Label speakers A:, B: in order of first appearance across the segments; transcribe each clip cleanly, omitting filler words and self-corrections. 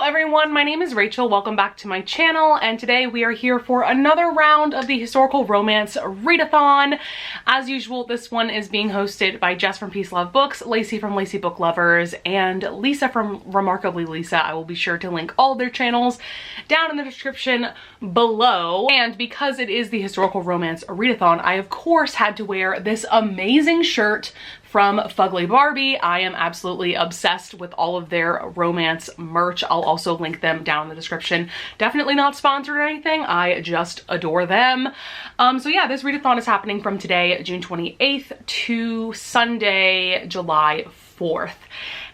A: everyone, my name is Rachel. Welcome back to my channel, and today we are here for another round of the historical romance readathon. As usual, this one is being hosted by Jess from Peace Love Books, Lacey from Lacey Book Lovers, and Lisa from Remarkably Lisa. I will be sure to link all their channels down in the description below. And because it is the historical romance readathon, I of course had to wear this amazing shirt from Fugly Barbie. I am absolutely obsessed with all of their romance merch. I'll also link them down in the description. Definitely not sponsored or anything. I just adore them. So yeah, this readathon is happening from today, June 28th to Sunday, July 4th.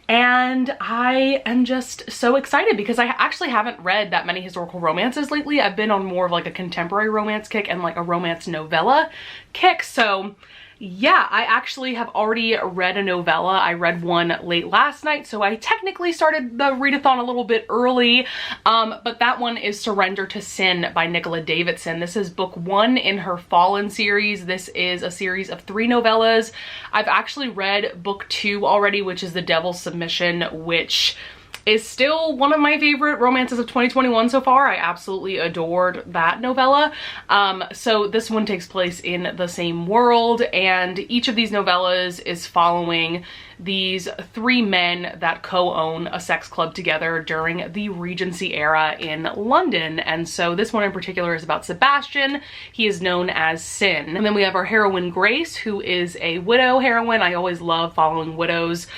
A: And I am just so excited because I actually haven't read that many historical romances lately. I've been on more of like a contemporary romance kick and like a romance novella kick. So yeah, I actually have already read a novella. I read one late last night, so I technically started the readathon a little bit early, but that one is Surrender to Sin by Nicola Davidson. This is book 1 in her Fallen series. This is a series of 3 novellas. I've actually read book 2 already, which is The Devil's Submission, which is still one of my favorite romances of 2021 so far. I absolutely adored that novella. So this one takes place in the same world, and each of these novellas is following these 3 men that co-own a sex club together during the Regency era in London. And so this one in particular is about Sebastian. He is known as Sin. And then we have our heroine Grace, who is a widow heroine. I always love following widows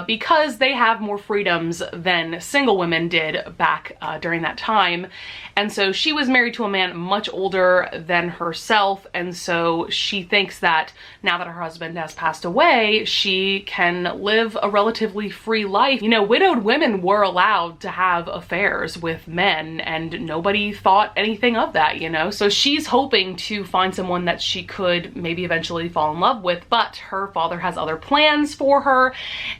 A: because they have more freedoms than single women did back during that time. And so she was married to a man much older than herself, and so she thinks that now that her husband has passed away, she can live a relatively free life. You know, widowed women were allowed to have affairs with men, and nobody thought anything of that, you know? So she's hoping to find someone that she could maybe eventually fall in love with, but her father has other plans for her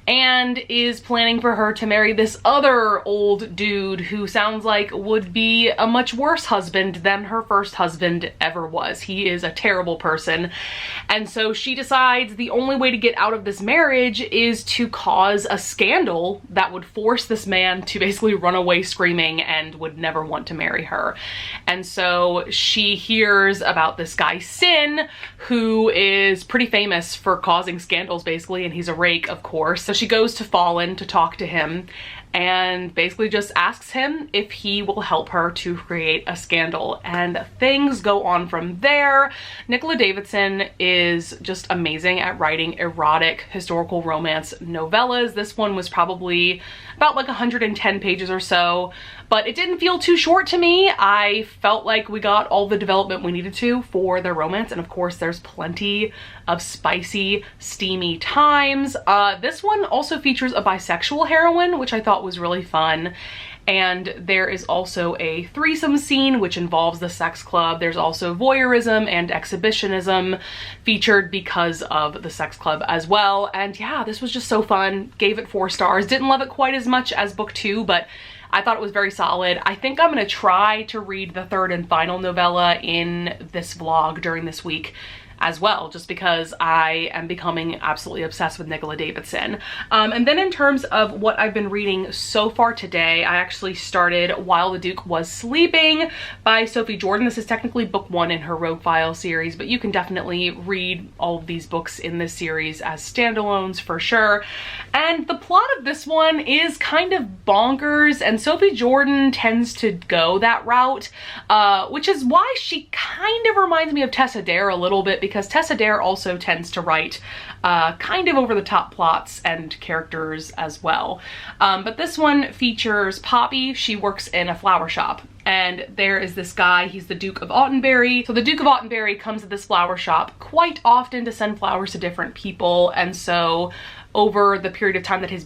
A: and is planning for her to marry this other old dude who sounds like would be a much worse husband than her first husband ever was. He is a terrible person. And so she decides the only way to get out of this marriage is to cause a scandal that would force this man to basically run away screaming and would never want to marry her. And so she hears about this guy Sin, who is pretty famous for causing scandals basically, and he's a rake, of course. So she goes to Fallen to talk to him and basically just asks him if he will help her to create a scandal, and things go on from there. Nicola Davidson is just amazing at writing erotic historical romance novellas. This one was probably about like 110 pages or so, but it didn't feel too short to me. I felt like we got all the development we needed to for their romance, and of course there's plenty of spicy, steamy times. This one also features a bisexual heroine, which I thought was really fun. And there is also a threesome scene which involves the sex club. There's also voyeurism and exhibitionism featured because of the sex club as well. And yeah, this was just so fun. Gave it 4 stars. Didn't love it quite as much as book 2, but I thought it was very solid. I think I'm gonna try to read the 3rd and final novella in this vlog during this week as well, just because I am becoming absolutely obsessed with Nicola Davidson. And then in terms of what I've been reading so far today, I actually started While the Duke Was Sleeping by Sophie Jordan. This is technically book 1 in her Rogue File series, but you can definitely read all of these books in this series as standalones for sure. And the plot of this one is kind of bonkers, and Sophie Jordan tends to go that route, which is why she kind of reminds me of Tessa Dare a little bit, because Tessa Dare also tends to write kind of over-the-top plots and characters as well. But this one features Poppy. She works in a flower shop, and there is this guy, he's the Duke of Autenbury. So the Duke of Autenbury comes to this flower shop quite often to send flowers to different people, and so over the period of time that he's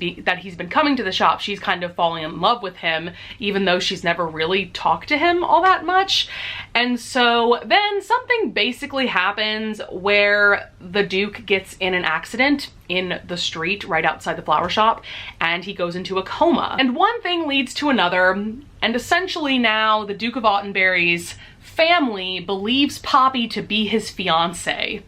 A: been coming to the shop, she's kind of falling in love with him, even though she's never really talked to him all that much. And so then something basically happens where the Duke gets in an accident in the street right outside the flower shop, and he goes into a coma. And one thing leads to another, and essentially now the Duke of Autenbury's family believes Poppy to be his fiance.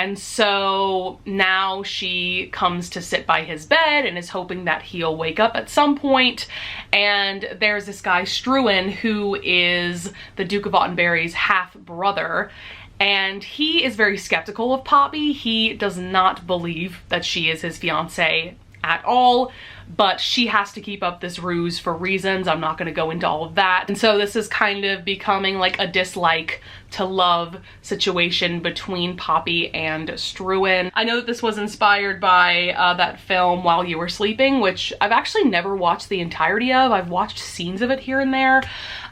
A: And so now she comes to sit by his bed and is hoping that he'll wake up at some point. And there's this guy, Struan, who is the Duke of Ottenbury's half-brother. And he is very skeptical of Poppy. He does not believe that she is his fiancée at all, but she has to keep up this ruse for reasons. I'm not going to go into all of that. And so this is kind of becoming like a dislike to love situation between Poppy and Struan. I know that this was inspired by that film While You Were Sleeping, which I've actually never watched the entirety of. I've watched scenes of it here and there,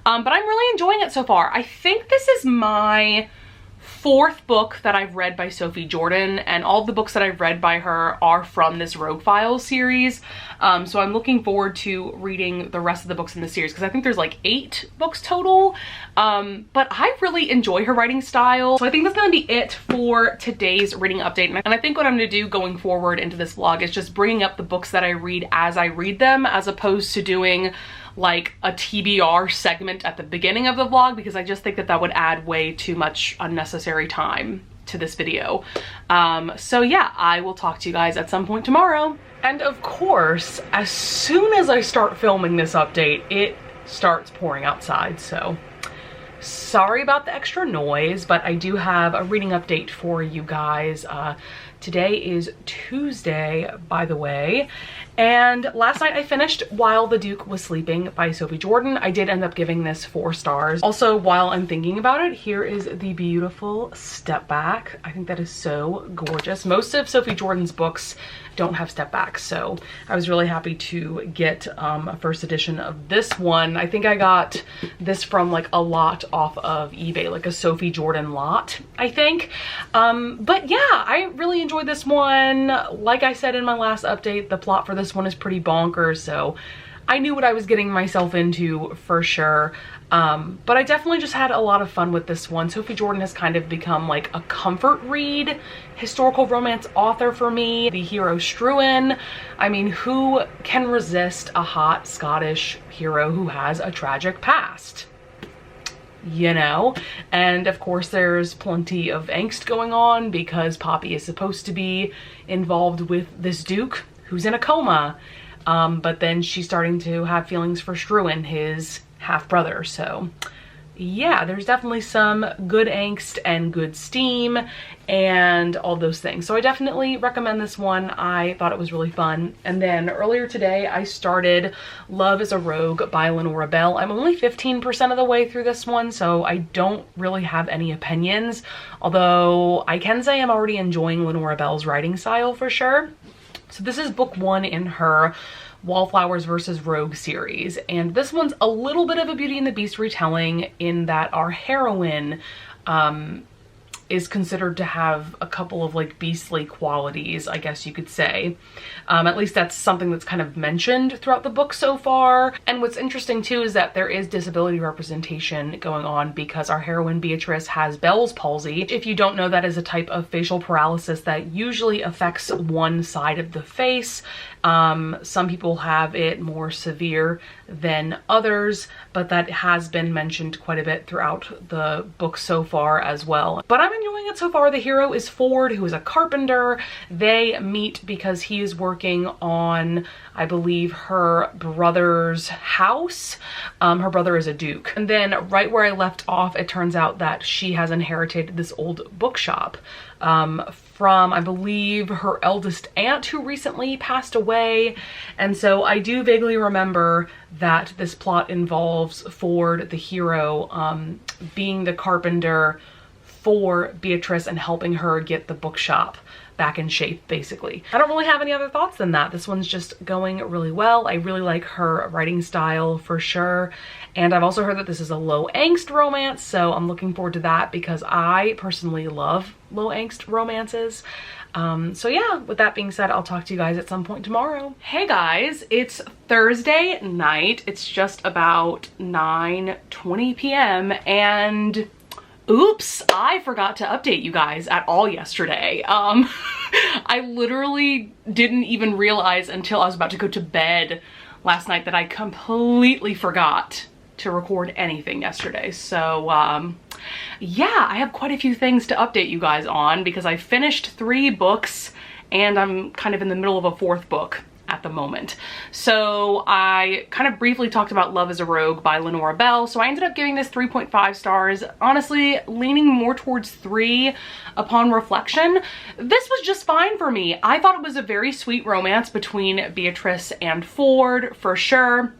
A: but I'm really enjoying it so far. I think this is my 4th book that I've read by Sophie Jordan, and all the books that I've read by her are from this Rogue Files series. So I'm looking forward to reading the rest of the books in the series, because I think there's like 8 books total. But I really enjoy her writing style. So I think that's gonna be it for today's reading update. And I think what I'm gonna do going forward into this vlog is just bringing up the books that I read as I read them, as opposed to doing like a TBR segment at the beginning of the vlog, because I just think that that would add way too much unnecessary time to this video. So yeah, I will talk to you guys at some point tomorrow. And of course, as soon as I start filming this update, it starts pouring outside, so sorry about the extra noise, but I do have a reading update for you guys. Today is Tuesday, by the way, and last night I finished While the Duke Was Sleeping by Sophie Jordan. I did end up giving this 4 stars. Also, while I'm thinking about it, here is the beautiful step back. I think that is so gorgeous. Most of Sophie Jordan's books don't have step backs, so I was really happy to get a first edition of this one. I think I got this from like a lot off of eBay, like a Sophie Jordan lot, I think. But yeah, I really enjoyed this one. Like I said in my last update, the plot for this one is pretty bonkers, so I knew what I was getting myself into for sure. But I definitely just had a lot of fun with this one. Sophie Jordan has kind of become like a comfort read historical romance author for me. The hero Struan, I mean, who can resist a hot Scottish hero who has a tragic past? You know? And of course there's plenty of angst going on because Poppy is supposed to be involved with this duke who's in a coma. But then she's starting to have feelings for Struan, his half-brother. So yeah, there's definitely some good angst and good steam and all those things. So I definitely recommend this one. I thought it was really fun. And then earlier today I started Love is a Rogue by Lenora Bell. I'm only 15% of the way through this one, so I don't really have any opinions, although I can say I'm already enjoying Lenora Bell's writing style for sure. So this is book 1 in her Wallflowers versus Rogue series, and this one's a little bit of a Beauty and the Beast retelling in that our heroine is considered to have a couple of like beastly qualities, I guess you could say. At least that's something that's kind of mentioned throughout the book so far. And what's interesting too is that there is disability representation going on because our heroine Beatrice has Bell's palsy. If you don't know, that is a type of facial paralysis that usually affects one side of the face. Some people have it more severe than others, but that has been mentioned quite a bit throughout the book so far as well. But I'm enjoying it so far. The hero is Ford, who is a carpenter. They meet because he is working on, I believe, her brother's house. Her brother is a duke. And then right where I left off, it turns out that she has inherited this old bookshop from, I believe, her eldest aunt who recently passed away. And so I do vaguely remember that this plot involves Ford, the hero, being the carpenter for Beatrice and helping her get the bookshop back in shape, basically. I don't really have any other thoughts than that. This one's just going really well. I really like her writing style for sure. And I've also heard that this is a low angst romance, so I'm looking forward to that because I personally love low angst romances. So yeah, with that being said, I'll talk to you guys at some point tomorrow. Hey guys, it's Thursday night. It's just about 9:20 p.m. and oops, I forgot to update you guys at all yesterday. I literally didn't even realize until I was about to go to bed last night that I completely forgot to record anything yesterday. So yeah, I have quite a few things to update you guys on because I finished 3 books and I'm kind of in the middle of a 4th book at the moment. So I kind of briefly talked about Love is a Rogue by Lenora Bell. So I ended up giving this 3.5 stars, honestly leaning more towards 3 upon reflection. This was just fine for me. I thought it was a very sweet romance between Beatrice and Ford, for sure.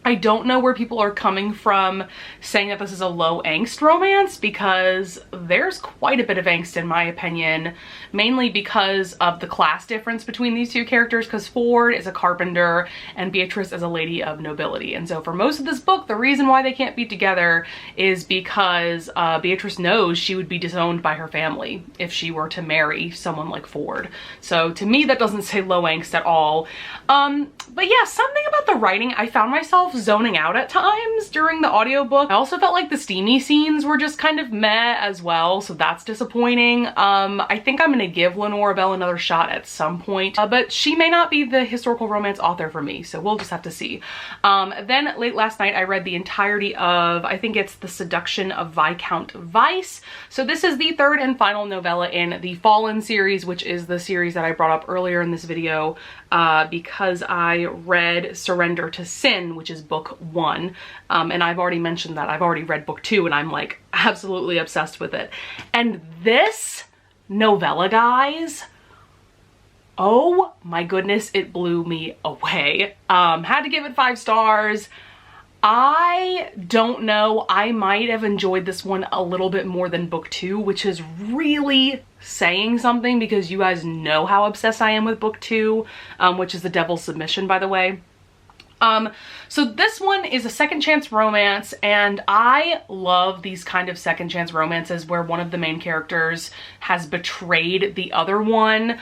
A: I don't know where people are coming from saying that this is a low angst romance, because there's quite a bit of angst in my opinion, mainly because of the class difference between these 2 characters, because Ford is a carpenter and Beatrice is a lady of nobility. And so for most of this book, the reason why they can't be together is because Beatrice knows she would be disowned by her family if she were to marry someone like Ford. So to me, that doesn't say low angst at all. But yeah, something about the writing, I found myself zoning out at times during the audiobook. I also felt like the steamy scenes were just kind of meh as well, so that's disappointing. I think I'm gonna give Lenora Bell another shot at some point, but she may not be the historical romance author for me, so we'll just have to see. Then late last night I read the entirety of, I think it's The Seduction of Viscount Vice. So this is the 3rd and final novella in the Fallen series, which is the series that I brought up earlier in this video because I read Surrender to Sin, which is book 1, and I've already mentioned that I've already read book 2 and I'm like absolutely obsessed with it. And this novella, guys, oh my goodness, it blew me away. Had to give it 5 stars. I don't know, I might have enjoyed this one a little bit more than book 2, which is really saying something because you guys know how obsessed I am with book 2, which is The Devil's Submission, by the way. So this one is a second chance romance, and I love these kind of second chance romances where one of the main characters has betrayed the other one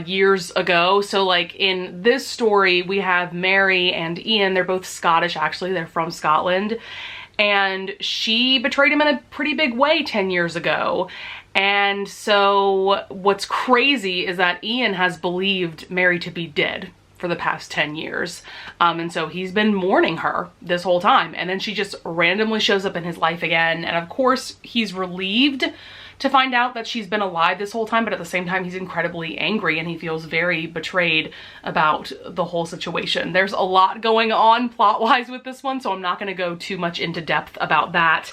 A: years ago. So like in this story, we have Mary and Ian. They're both Scottish, actually. They're from Scotland. And she betrayed him in a pretty big way 10 years ago. And so what's crazy is that Ian has believed Mary to be dead for the past 10 years. And so he's been mourning her this whole time. And then she just randomly shows up in his life again. And of course, he's relieved to find out that she's been alive this whole time, but at the same time, he's incredibly angry and he feels very betrayed about the whole situation. There's a lot going on plot-wise with this one, so I'm not gonna go too much into depth about that.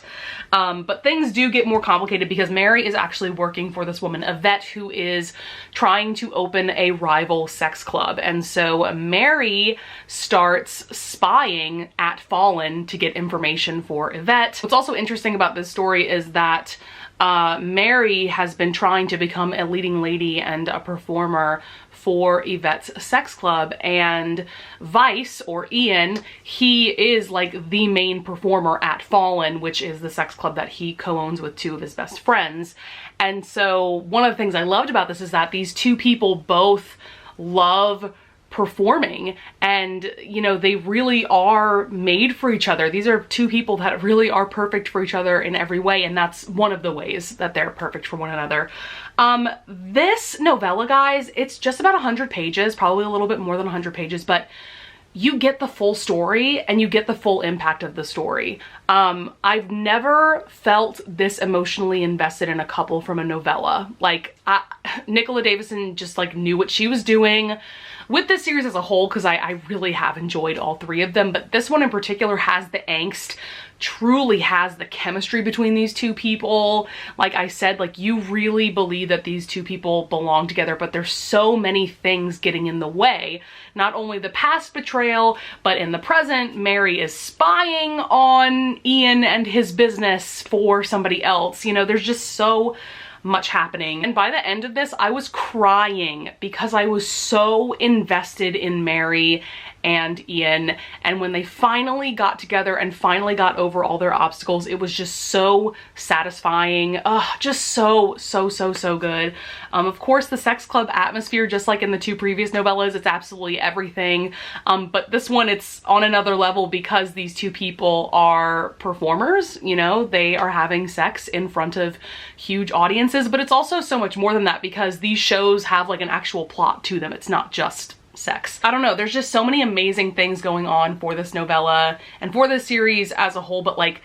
A: But things do get more complicated because Mary is actually working for this woman, Yvette, who is trying to open a rival sex club. And so Mary starts spying at Fallen to get information for Yvette. What's also interesting about this story is that Mary has been trying to become a leading lady and a performer for Yvette's sex club, and Vice, or Ian, he is like the main performer at Fallen, which is the sex club that he co-owns with 2 of his best friends. And so one of the things I loved about this is that these 2 people both love performing, and you know, they really are made for each other. These are 2 people that really are perfect for each other in every way, and that's one of the ways that they're perfect for one another. This novella, guys, it's just about 100 pages, probably a little bit more than 100 pages, but you get the full story and you get the full impact of the story. I've never felt this emotionally invested in a couple from a novella. Like, Nicola Davison just like knew what she was doing with this series as a whole, because I really have enjoyed all 3 of them, but this one in particular has the angst, truly has the chemistry between these 2 people. Like I said, like you really believe that these 2 people belong together, but there's so many things getting in the way. Not only the past betrayal, but in the present, Mary is spying on Ian and his business for somebody else. You know, there's just so much happening. And by the end of this, I was crying because I was so invested in Mary and Ian, and when they finally got together and finally got over all their obstacles, it was just so satisfying. Just so good. Of course, the sex club atmosphere, just like in the 2 previous novellas, it's absolutely everything, but this one, it's on another level because these 2 people are performers. You know, they are having sex in front of huge audiences, but it's also so much more than that because these shows have like an actual plot to them. It's not just sex. I don't know, there's just so many amazing things going on for this novella and for this series as a whole, but like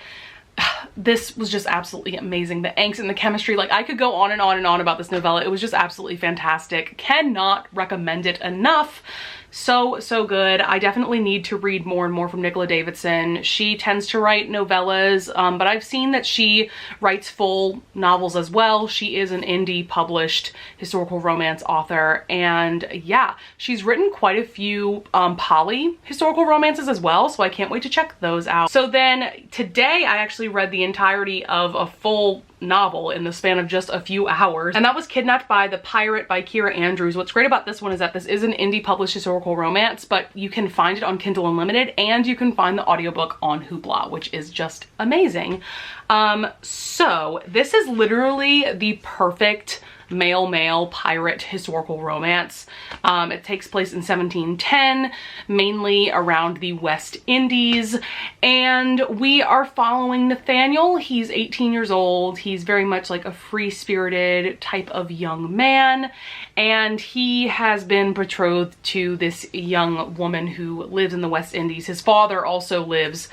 A: this was just absolutely amazing. The angst and the chemistry, like I could go on and on and on about this novella. It was just absolutely fantastic. Cannot recommend it enough. So good. I definitely need to read more and more from Nicola Davidson. She tends to write novellas, but I've seen that she writes full novels as well. She is an indie published historical romance author, and yeah, she's written quite a few poly historical romances as well, so I can't wait to check those out. So then today I actually read the entirety of a full novel in the span of just a few hours, and that was Kidnapped by the Pirate by Kira Andrews. What's great about this one is that this is an indie published historical romance, but you can find it on Kindle Unlimited and you can find the audiobook on Hoopla, which is just amazing. So this is literally the perfect male pirate historical romance. It takes place in 1710, mainly around the West Indies, and we are following Nathaniel. He's 18 years old. He's very much like a free-spirited type of young man, and he has been betrothed to this young woman who lives in the West Indies. His father also lives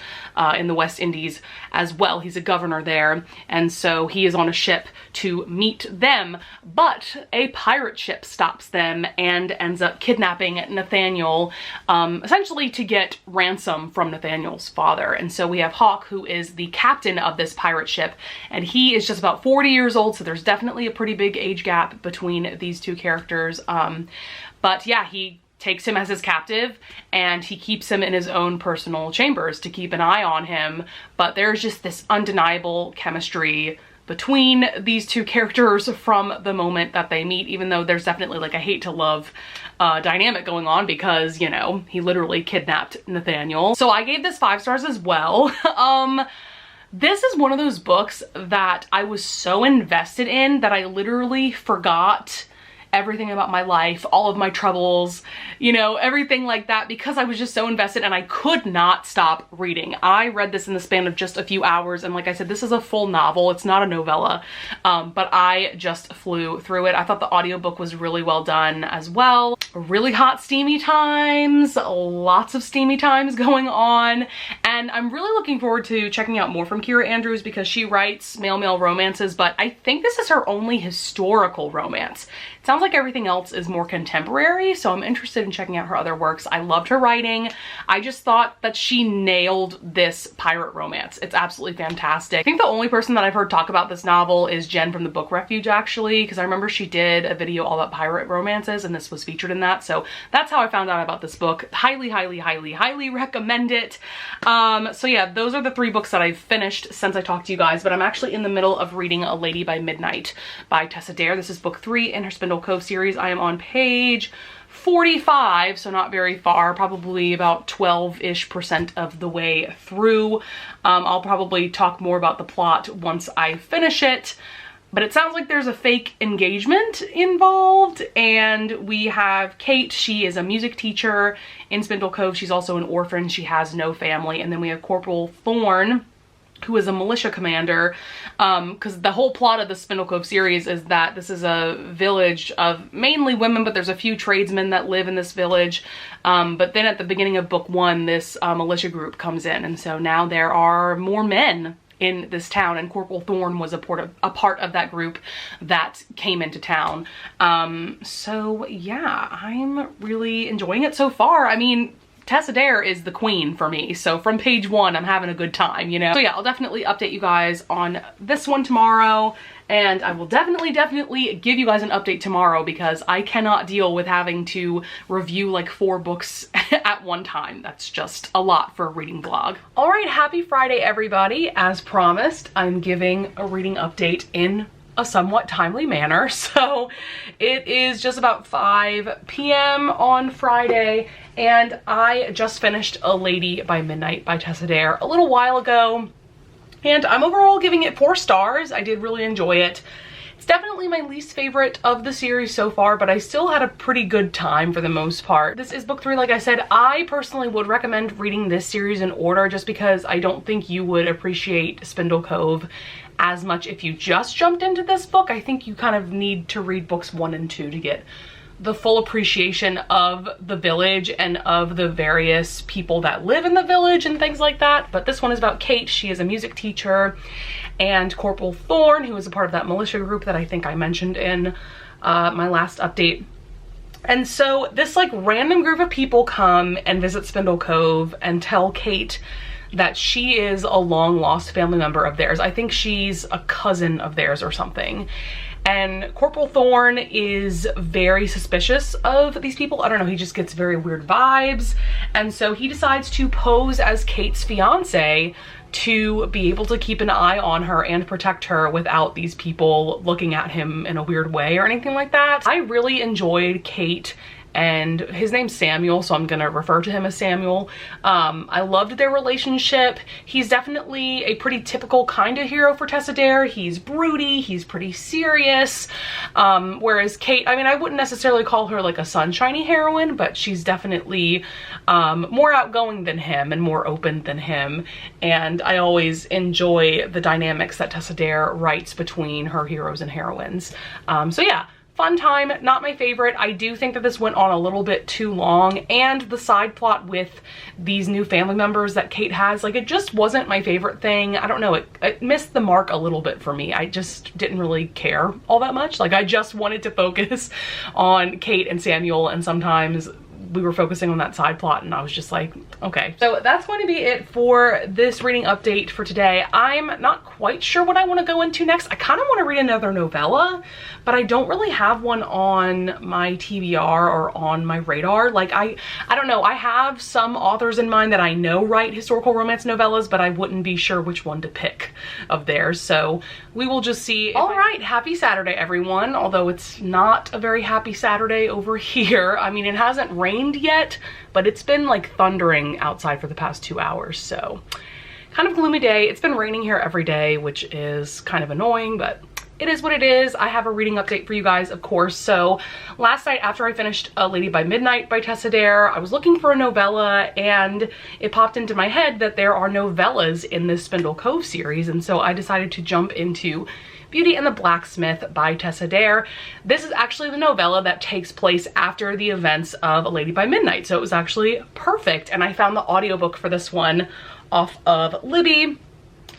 A: in the West Indies as well. He's a governor there, and so he is on a ship to meet them, but a pirate ship stops them and ends up kidnapping Nathaniel, essentially to get ransom from Nathaniel's father. And so we have Hawk, who is the captain of this pirate ship, and he is just about 40 years old, so there's definitely a pretty big age gap between these two characters. But yeah, he takes him as his captive and he keeps him in his own personal chambers to keep an eye on him. But there's just this undeniable chemistry between these two characters from the moment that they meet, even though there's definitely like a hate to love dynamic going on because, you know, he literally kidnapped Nathaniel. So I gave this 5 stars as well. This is one of those books that I was so invested in that I literally forgot everything about my life, all of my troubles, you know, everything like that, because I was just so invested and I could not stop reading. I read this in the span of just a few hours, and like I said, this is a full novel. It's not a novella, but I just flew through it. I thought the audiobook was really well done as well. Really hot steamy times, lots of steamy times going on, and I'm really looking forward to checking out more from Kira Andrews because she writes male romances, but I think this is her only historical romance. It sounds like everything else is more contemporary, so I'm interested in checking out her other works. I loved her writing. I just thought that she nailed this pirate romance. It's absolutely fantastic. I think the only person that I've heard talk about this novel is Jen from the Book Refuge, actually, because I remember she did a video all about pirate romances and this was featured in that, so that's how I found out about this book. Highly recommend it. So yeah, those are the 3 books that I've finished since I talked to you guys, but I'm actually in the middle of reading A Lady by Midnight by Tessa Dare. This is book 3 in her Spindle Cove series. I am on page 45, so not very far, probably about 12-ish% of the way through. I'll probably talk more about the plot once I finish it, but it sounds like there's a fake engagement involved, and we have Kate. She is a music teacher in Spindle Cove. She's also an orphan. She has no family. And then we have Corporal Thorne, who is a militia commander, because the whole plot of the Spindle Cove series is that this is a village of mainly women, but there's a few tradesmen that live in this village. But then at the beginning of book 1, this militia group comes in, and so now there are more men in this town, and Corporal Thorne was a part of that group that came into town. So yeah, I'm really enjoying it so far. I mean, Tessa Dare is the queen for me, so from page 1 I'm having a good time, you know? So yeah, I'll definitely update you guys on this one tomorrow, and I will definitely give you guys an update tomorrow because I cannot deal with having to review like 4 books at one time. That's just a lot for a reading vlog. All right, happy Friday everybody. As promised, I'm giving a reading update in a somewhat timely manner. So it is just about 5 p.m. on Friday, and I just finished A Lady by Midnight by Tessa Dare a little while ago, and I'm overall giving it 4 stars. I did really enjoy it. It's definitely my least favorite of the series so far, but I still had a pretty good time for the most part. This is book 3, like I said. I personally would recommend reading this series in order just because I don't think you would appreciate Spindle Cove as much if you just jumped into this book. I think you kind of need to read books 1 and 2 to get the full appreciation of the village and of the various people that live in the village and things like that. But this one is about Kate. She is a music teacher, and Corporal Thorne, who is a part of that militia group that I think I mentioned in my last update. And so this like random group of people come and visit Spindle Cove and tell Kate that she is a long lost family member of theirs. I think she's a cousin of theirs or something. And Corporal Thorne is very suspicious of these people. I don't know, he just gets very weird vibes. And so he decides to pose as Kate's fiance to be able to keep an eye on her and protect her without these people looking at him in a weird way or anything like that. I really enjoyed Kate, and his name's Samuel, so I'm gonna refer to him as Samuel. I loved their relationship. He's definitely a pretty typical kind of hero for Tessa Dare. He's broody, he's pretty serious. Whereas Kate, I mean, I wouldn't necessarily call her like a sunshiny heroine, but she's definitely more outgoing than him and more open than him. And I always enjoy the dynamics that Tessa Dare writes between her heroes and heroines. So yeah. Fun time, not my favorite. I do think that this went on a little bit too long, and the side plot with these new family members that Kate has, like, it just wasn't my favorite thing. I don't know, it missed the mark a little bit for me. I just didn't really care all that much. Like, I just wanted to focus on Kate and Samuel, and sometimes we were focusing on that side plot and I was just like, okay. So that's going to be it for this reading update for today. I'm not quite sure what I want to go into next. I kind of want to read another novella, but I don't really have one on my TBR or on my radar. Like, I don't know. I have some authors in mind that I know write historical romance novellas, but I wouldn't be sure which one to pick of theirs. So we will just see. All right, happy Saturday, everyone. Although it's not a very happy Saturday over here. I mean, it hasn't rained yet, but it's been like thundering outside for the past 2 hours. So kind of gloomy day. It's been raining here every day, which is kind of annoying, but it is what it is. I have a reading update for you guys, of course. So last night after I finished A Lady by Midnight by Tessa Dare, I was looking for a novella and it popped into my head that there are novellas in this Spindle Cove series. And so I decided to jump into Beauty and the Blacksmith by Tessa Dare. This is actually the novella that takes place after the events of A Lady by Midnight. So it was actually perfect. And I found the audiobook for this one off of Libby.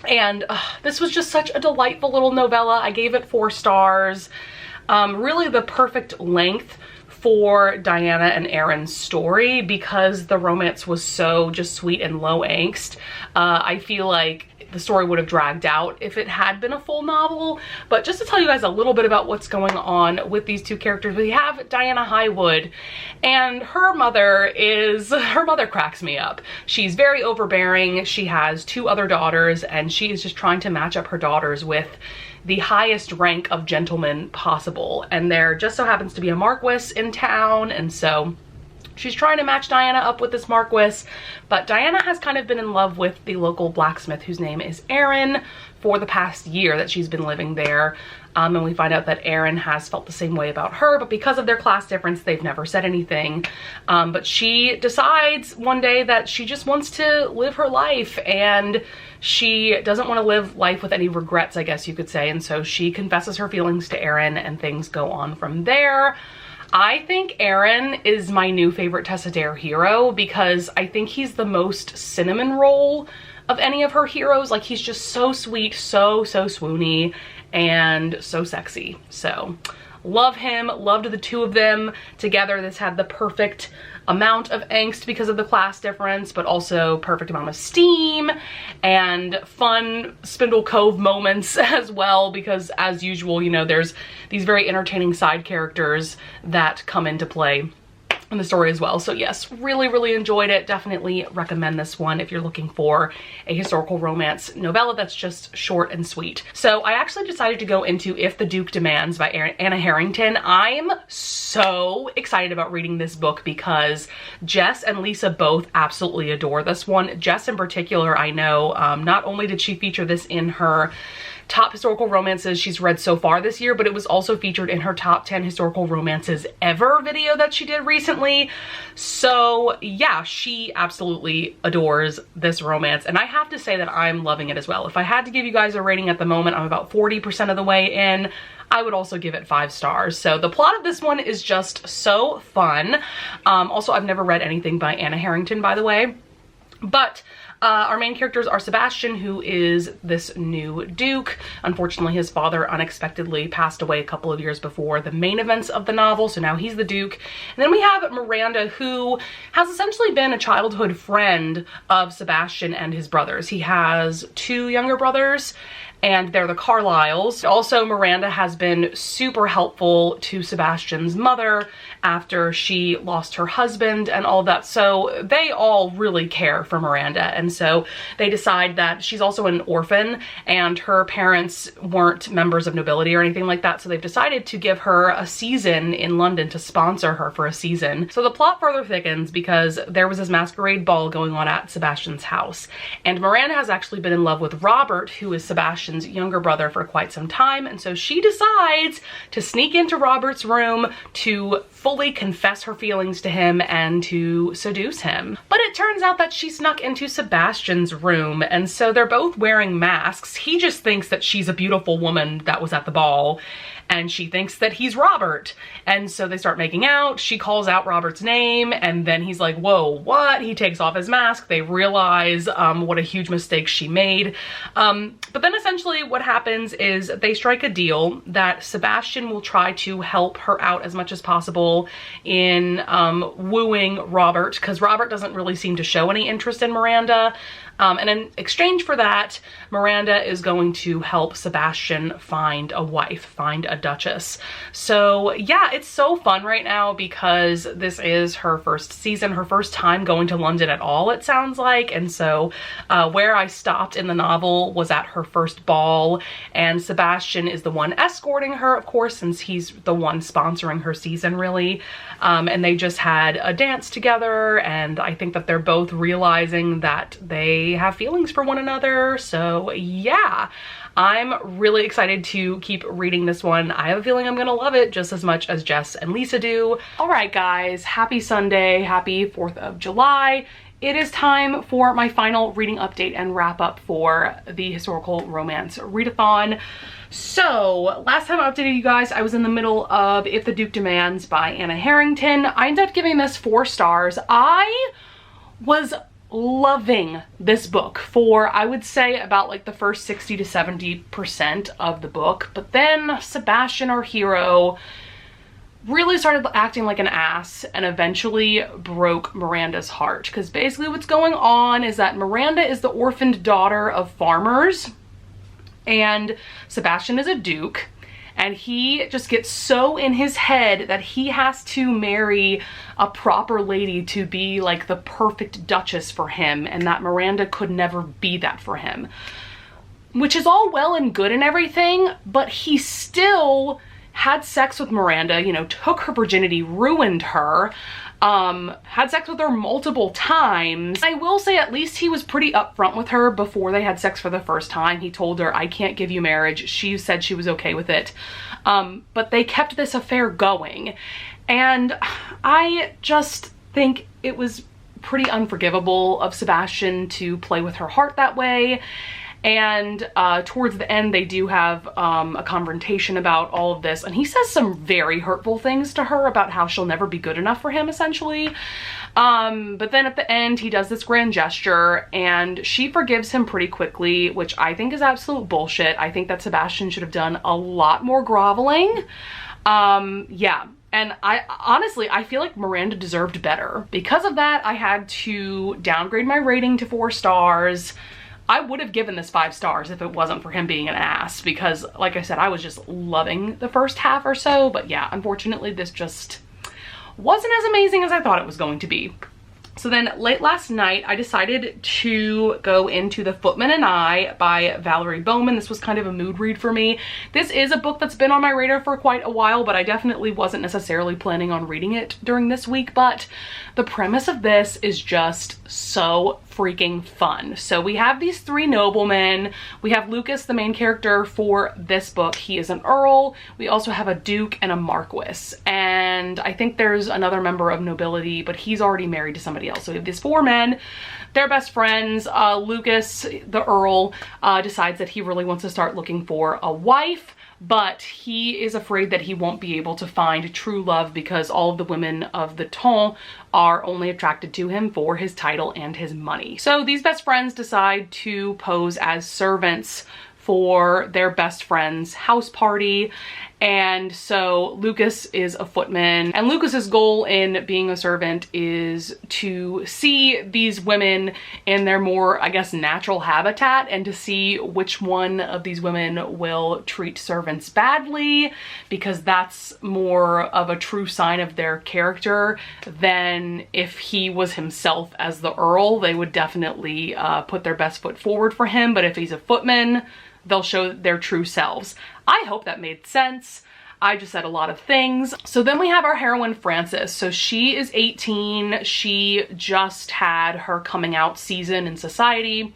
A: And this was just such a delightful little novella. I gave it 4 stars. Really the perfect length for Diana and Aaron's story because the romance was so just sweet and low angst. I feel like the story would have dragged out if it had been a full novel. But just to tell you guys a little bit about what's going on with these two characters, we have Diana Highwood, and her mother cracks me up. She's very overbearing. She has 2 other daughters, and she is just trying to match up her daughters with the highest rank of gentlemen possible. And there just so happens to be a Marquis in town, and so she's trying to match Diana up with this Marquis, but Diana has kind of been in love with the local blacksmith whose name is Aaron for the past year that she's been living there. And we find out that Aaron has felt the same way about her, but because of their class difference, they've never said anything. But she decides one day that she just wants to live her life, and she doesn't want to live life with any regrets, I guess you could say. And so she confesses her feelings to Aaron, and things go on from there. I think Aaron is my new favorite Tessa Dare hero because I think he's the most cinnamon roll of any of her heroes. Like, he's just so sweet, so swoony, and so sexy. So love him, loved the 2 of them together. This had the perfect amount of angst because of the class difference, but also perfect amount of steam and fun Spindle Cove moments as well, because as usual, you know, there's these very entertaining side characters that come into play in the story as well. So yes, really enjoyed it. Definitely recommend this one if you're looking for a historical romance novella that's just short and sweet. So I actually decided to go into If the Duke Demands by Anna Harrington. I'm so excited about reading this book because Jess and Lisa both absolutely adore this one. Jess in particular, I know, not only did she feature this in her top historical romances she's read so far this year, but it was also featured in her top 10 historical romances ever video that she did recently. So yeah, she absolutely adores this romance, and I have to say that I'm loving it as well. If I had to give you guys a rating at the moment, I'm about 40% of the way in. I would also give it 5 stars. So the plot of this one is just so fun. Also, I've never read anything by Anna Harrington, by the way, but our main characters are Sebastian, who is this new duke. Unfortunately, his father unexpectedly passed away a couple of years before the main events of the novel, so now he's the duke. And then we have Miranda, who has essentially been a childhood friend of Sebastian and his brothers. He has 2 younger brothers, and they're the Carlyles. Also, Miranda has been super helpful to Sebastian's mother after she lost her husband and all that. So they all really care for Miranda. And so they decide that she's also an orphan, and her parents weren't members of nobility or anything like that. So they've decided to give her a season in London, to sponsor her for a season. So the plot further thickens because there was this masquerade ball going on at Sebastian's house. And Miranda has actually been in love with Robert, who is Sebastian's younger brother, for quite some time. And so she decides to sneak into Robert's room to fully confess her feelings to him and to seduce him. But it turns out that she snuck into Sebastian's room, and so they're both wearing masks. He just thinks that she's a beautiful woman that was at the ball, and she thinks that he's Robert. And so they start making out. She calls out Robert's name, and then he's like, whoa, what? He takes off his mask. They realize what a huge mistake she made. But then essentially what happens is they strike a deal that Sebastian will try to help her out as much as possible in wooing Robert, because Robert doesn't really seem to show any interest in Miranda. And in exchange for that, Miranda is going to help Sebastian find a wife, find a duchess. So yeah, it's so fun right now because this is her first season, her first time going to London at all, it sounds like. And so where I stopped in the novel was at her first ball, and Sebastian is the one escorting her, of course, since he's the one sponsoring her season, really. And they just had a dance together, and I think that they're both realizing that they have feelings for one another. So yeah, I'm really excited to keep reading this one. I have a feeling I'm gonna love it just as much as Jess and Lisa do. All right, guys, happy Sunday, happy 4th of July. It is time for my final reading update and wrap up for the historical romance readathon. So last time I updated you guys, I was in the middle of If the Duke Demands by Anna Harrington. I ended up giving this 4 stars. I was loving this book for, I would say, about like the first 60 to 70% of the book. But then Sebastian, our hero, really started acting like an ass and eventually broke Miranda's heart. Because basically what's going on is that Miranda is the orphaned daughter of farmers, and Sebastian is a duke, and he just gets so in his head that he has to marry a proper lady to be like the perfect duchess for him, and that Miranda could never be that for him. Which is all well and good and everything, but he still had sex with Miranda, you know, took her virginity, ruined her, had sex with her multiple times. I will say at least he was pretty upfront with her before they had sex for the first time. He told her, I can't give you marriage. She said she was okay with it. But they kept this affair going. And I just think it was pretty unforgivable of Sebastian to play with her heart that way. And towards the end, they do have a confrontation about all of this, and he says some very hurtful things to her about how she'll never be good enough for him, essentially. But then at the end, he does this grand gesture, and she forgives him pretty quickly, which I think is absolute bullshit. I think that Sebastian should have done a lot more groveling. Yeah. And honestly, I feel like Miranda deserved better. Because of that, I had to downgrade my rating to 4 stars. I would have given this 5 stars if it wasn't for him being an ass, because like I said, I was just loving the first half or so. But yeah, unfortunately, this just wasn't as amazing as I thought it was going to be. So then late last night, I decided to go into The Footman and I by Valerie Bowman. This was kind of a mood read for me. This is a book that's been on my radar for quite a while, but I definitely wasn't necessarily planning on reading it during this week. But the premise of this is just so freaking fun. So we have these three noblemen. We have Lucas, the main character for this book. He is an earl. We also have a duke and a marquis. And I think there's another member of nobility, but he's already married to somebody else. So we have these four men. They're best friends. Lucas, the earl, decides that he really wants to start looking for a wife, but he is afraid that he won't be able to find true love because all of the women of the temps are only attracted to him for his title and his money. So these best friends decide to pose as servants for their best friend's house party. And so Lucas is a footman, and Lucas's goal in being a servant is to see these women in their more, I guess, natural habitat, and to see which one of these women will treat servants badly, because that's more of a true sign of their character than if he was himself as the earl. They would definitely put their best foot forward for him, but if he's a footman, they'll show their true selves. I hope that made sense. I just said a lot of things. So then we have our heroine, Frances. So she is 18. She just had her coming out season in society,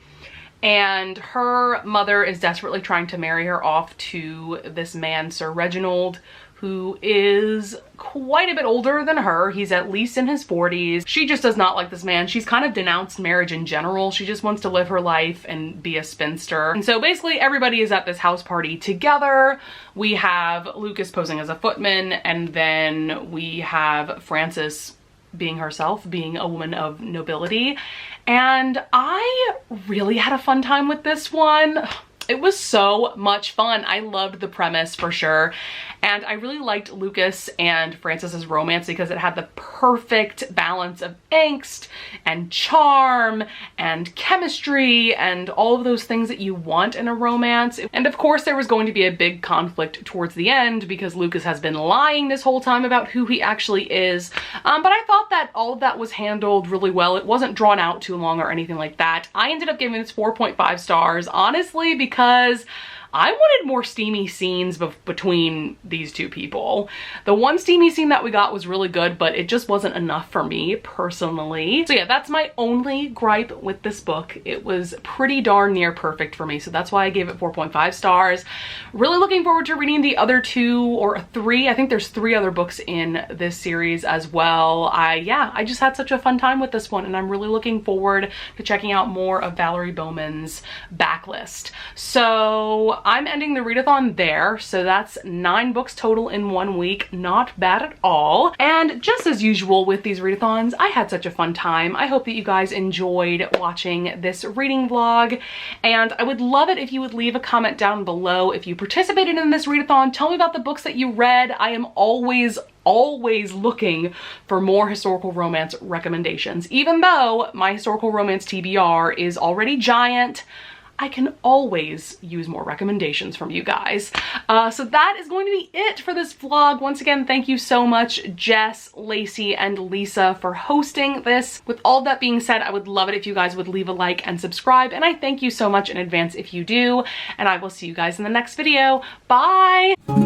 A: and her mother is desperately trying to marry her off to this man, Sir Reginald, who is quite a bit older than her. He's at least in his 40s. She just does not like this man. She's kind of denounced marriage in general. She just wants to live her life and be a spinster. And so basically everybody is at this house party together. We have Lucas posing as a footman, and then we have Frances being herself, being a woman of nobility. And I really had a fun time with this one. It was so much fun. I loved the premise for sure. And I really liked Lucas and Frances's romance because it had the perfect balance of angst and charm and chemistry and all of those things that you want in a romance. And of course there was going to be a big conflict towards the end because Lucas has been lying this whole time about who he actually is. But I thought that all of that was handled really well. It wasn't drawn out too long or anything like that. I ended up giving this 4.5 stars, honestly, because I wanted more steamy scenes between these two people. The one steamy scene that we got was really good, but it just wasn't enough for me personally. So yeah, that's my only gripe with this book. It was pretty darn near perfect for me, so that's why I gave it 4.5 stars. Really looking forward to reading the other two or three. I think there's 3 other books in this series as well. I just had such a fun time with this one, and I'm really looking forward to checking out more of Valerie Bowman's backlist. So I'm ending the readathon there. So that's 9 books total in 1 week. Not bad at all. And just as usual with these readathons, I had such a fun time. I hope that you guys enjoyed watching this reading vlog, and I would love it if you would leave a comment down below if you participated in this readathon. Tell me about the books that you read. I am always looking for more historical romance recommendations. Even though my historical romance TBR is already giant, I can always use more recommendations from you guys. So that is going to be it for this vlog. Once again, thank you so much, Jess, Lacey, and Lisa for hosting this. With all that being said, I would love it if you guys would leave a like and subscribe, and I thank you so much in advance if you do, and I will see you guys in the next video. Bye!